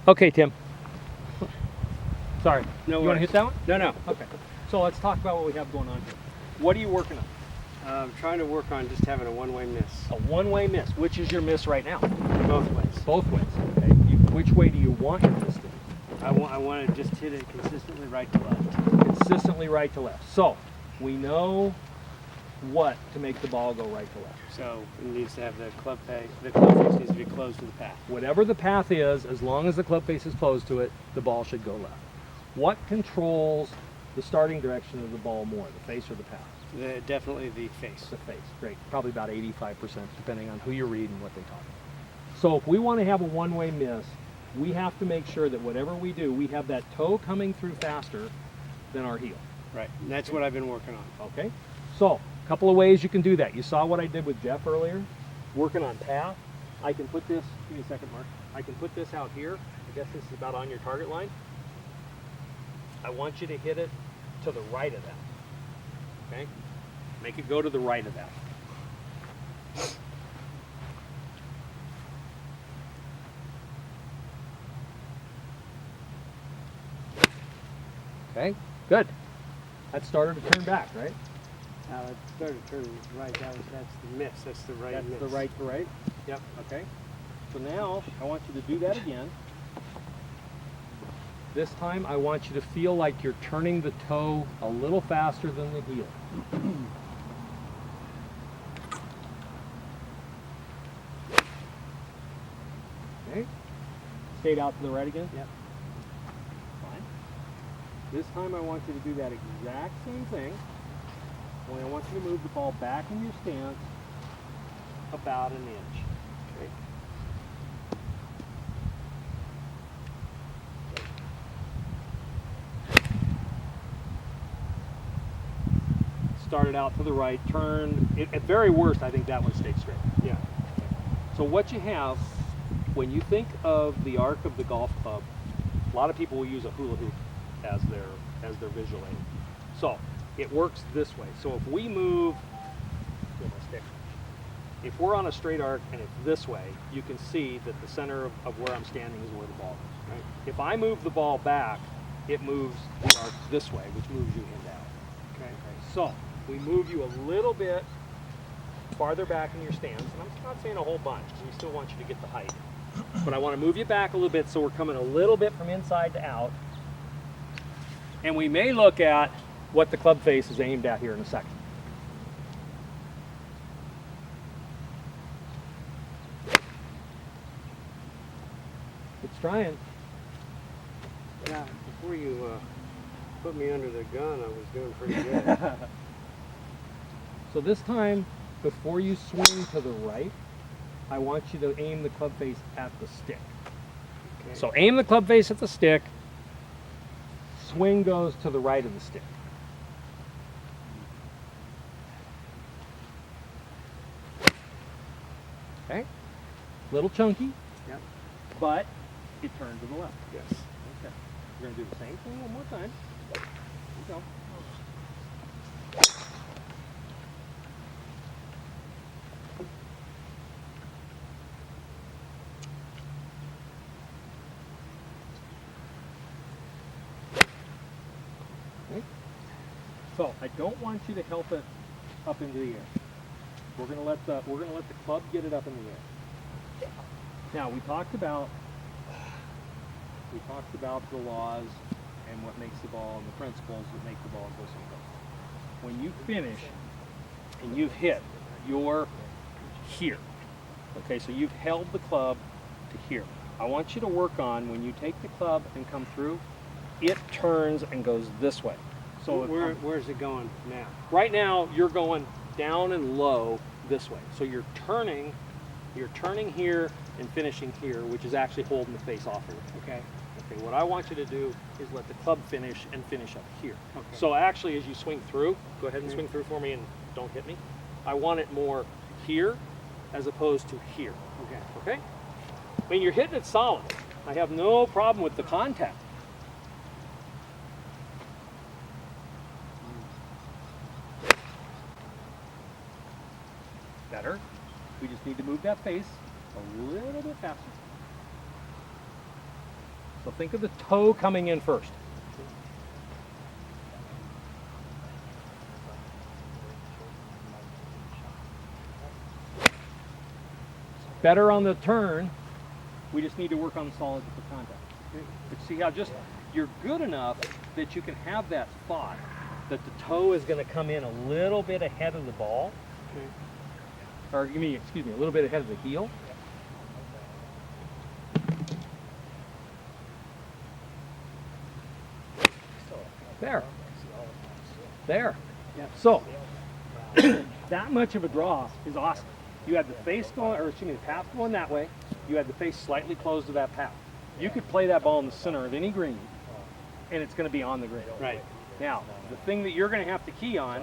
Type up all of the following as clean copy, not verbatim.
Okay, Tim. Sorry. No You want to hit that one? No, no. Okay. So let's talk about what we have going on here. What are you working on? I'm trying to work on just having a one-way miss. A one-way miss. Which is your miss right now? Both ways. Both ways. Okay. Which way do you want your miss to be? I want to just hit it consistently right to left. Consistently right to left. So we know what to make the ball go right to left. So it needs to have the club face needs to be closed to the path. Whatever the path is, as long as the club face is closed to it, the ball should go left. What controls the starting direction of the ball more, the face or the path? Definitely the face. The face. Great. Probably about 85%, depending on who you read and what they talk about. So if we want to have a one-way miss, we have to make sure that whatever we do, we have that toe coming through faster than our heel. Right. And that's what I've been working on. Okay? So, a couple of ways you can do that. You saw what I did with Jeff earlier, working on path. I can put this, give me a second, Mark. I can put this out here. I guess this is about on your target line. I want you to hit it to the right of that. Okay? Make it go to the right of that. Okay, good. That started to turn back, right? Now it started turning right. That's the miss. That's the right miss. That's the right to right? Yep, okay. So now I want you to do that again. This time I want you to feel like you're turning the toe a little faster than the heel. Okay. Stayed out to the right again? Yep. Fine. This time I want you to do that exact same thing. Only I want you to move the ball back in your stance about an inch. Okay. Started out to the right, turn. At very worst, I think that one stayed straight. Yeah. So what you have, when you think of the arc of the golf club, a lot of people will use a hula hoop as their visual aid. So it works this way. So if we move, if we're on a straight arc and it's this way, you can see that the center of where I'm standing is where the ball is. Right? If I move the ball back, it moves the arc this way, which moves you in down. Okay. So we move you a little bit farther back in your stance, and I'm not saying a whole bunch, because we still want you to get the height. But I want to move you back a little bit so we're coming a little bit from inside to out. And we may look at what the club face is aimed at here in a second. It's trying. Yeah. Before you put me under the gun, I was doing pretty good. So this time, before you swing to the right, I want you to aim the club face at the stick. Okay. So aim the club face at the stick, swing goes to the right of the stick. Okay, little chunky, Yep. but it turned to the left. Yes. Okay, we're going to do the same thing one more time. Here we go. Okay. So I don't want you to help it up into the air. We're going to let the club get it up in the air. Now we talked about the laws and what makes the ball and the principles that make the ball go somewhere. When you finish and you've hit your here, okay, so you've held the club to here. I want you to work on when you take the club and come through, it turns and goes this way. So Where's it going now? right now you're going down and low this way. So you're turning here and finishing here, which is actually holding the face off of it. Okay. Okay, what I want you to do is let the club finish and finish up here. Okay. So actually, as you swing through, go ahead and swing through for me and don't hit me. I want it more here as opposed to here. Okay. Okay? I mean, you're hitting it solid. I have no problem with the contact. Better. We just need to move that face a little bit faster. So think of the toe coming in first. Better on the turn. We just need to work on the solids at the contact. But see how just you're good enough that you can have that thought that the toe is going to come in a little bit ahead of the ball, or excuse me, a little bit ahead of the heel. There. There. Yeah. So that much of a draw is awesome. You had the face going, or excuse me, the path going that way. You had the face slightly closed to that path. You could play that ball in the center of any green, and it's going to be on the green. Right. Now, the thing that you're going to have to key on,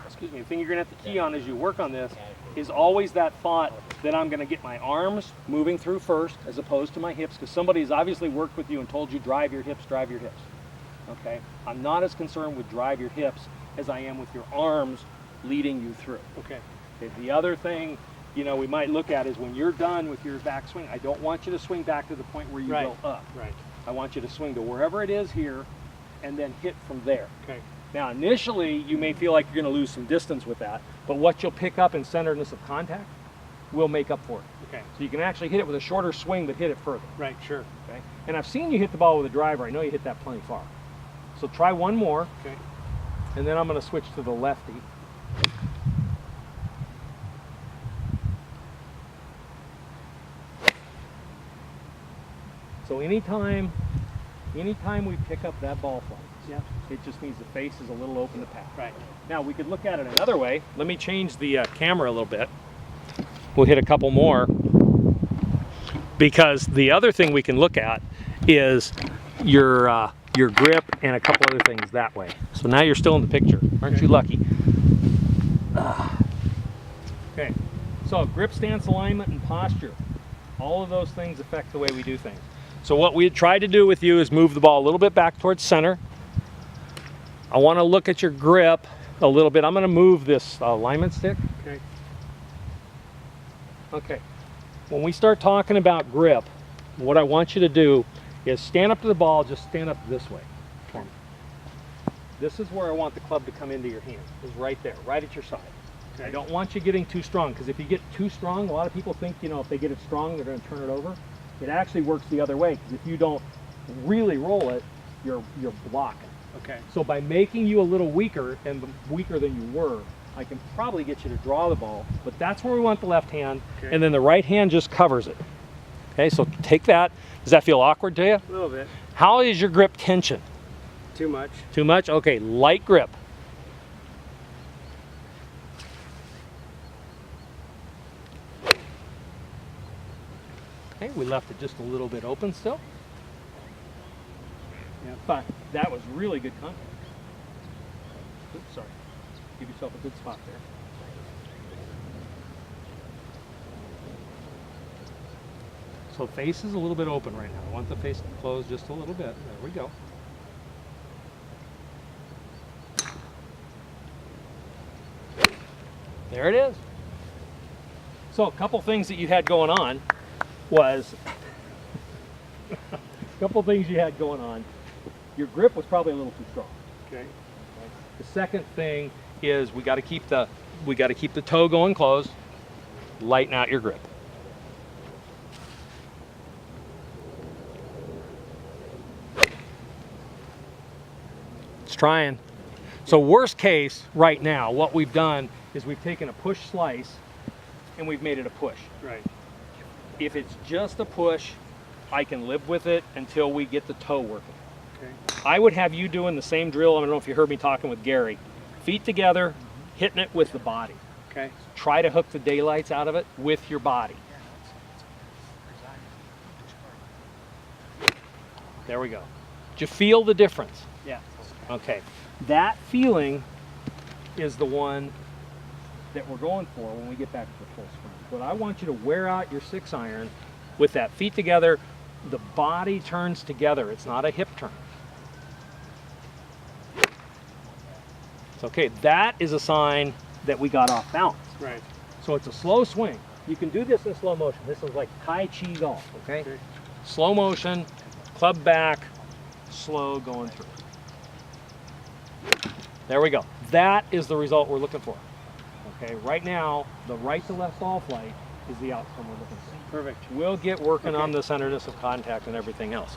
excuse me, the thing you're going to have to key on as you work on this is always that thought that I'm going to get my arms moving through first as opposed to my hips, because somebody's obviously worked with you and told you drive your hips, drive your hips. Okay? I'm not as concerned with drive your hips as I am with your arms leading you through. Okay. The other thing, you know, we might look at is when you're done with your back swing, I don't want you to swing back to the point where you go up. Right. I want you to swing to wherever it is here and then hit from there. Okay. Now, initially, you may feel like you're going to lose some distance with that, but what you'll pick up in centeredness of contact will make up for it. Okay. So you can actually hit it with a shorter swing, but hit it further. Right, sure. Okay. And I've seen you hit the ball with a driver. I know you hit that plenty far. So try one more. Okay. And then I'm going to switch to the lefty. So anytime we pick up that ball flight, Yeah. it just means the face is a little open to pass. Right. Now we could look at it another way. Let me change the camera a little bit. We'll hit a couple more. Because the other thing we can look at is your grip and a couple other things that way. So now you're still in the picture. Aren't you lucky? Okay. So grip, stance, alignment, and posture. All of those things affect the way we do things. So what we tried to do with you is move the ball a little bit back towards center. I want to look at your grip a little bit. I'm going to move this alignment stick. Okay. Okay. When we start talking about grip, what I want you to do is stand up to the ball, just stand up this way for me. This is where I want the club to come into your hand, is right there, right at your side. Okay. I don't want you getting too strong, because if you get too strong, a lot of people think, you know, if they get it strong, they're going to turn it over. It actually works the other way, because if you don't really roll it, you're blocking. Okay. So by making you a little weaker, and weaker than you were, I can probably get you to draw the ball, but that's where we want the left hand, Okay. and then the right hand just covers it. Okay, so take that. Does that feel awkward to you? A little bit. How is your grip tension? Too much. Too much? Okay, light grip. Okay, we left it just a little bit open still. Yeah. But that was really good contact. Oops, sorry. Give yourself a good spot there. So face is a little bit open right now. I want the face to close just a little bit. There we go. There it is. So a couple things that you had going on was your grip was probably a little too strong. Okay. The second thing is we got to keep the toe going closed. Lighten out your grip. It's trying. So worst case right now, what we've done is we've taken a push slice and we've made it a push. Right. If it's just a push, I can live with it until we get the toe working. Okay. I would have you doing the same drill. I don't know if you heard me talking with Gary. Feet together, hitting it with the body. Okay. Try to hook the daylights out of it with your body. There we go. Did you feel the difference? Yeah. Okay. That feeling is the one that we're going for when we get back to the full swing. But I want you to wear out your 6-iron with that feet together. The body turns together. It's not a hip turn. It's okay. That is a sign that we got off balance. Right. So it's a slow swing. You can do this in slow motion. This is like Tai Chi golf, okay? Okay. Slow motion, club back, slow going through. There we go. That is the result we're looking for. Okay, right now, the right to left ball flight is the outcome we're looking for. Perfect. We'll get working Okay. on the centeredness of contact and everything else.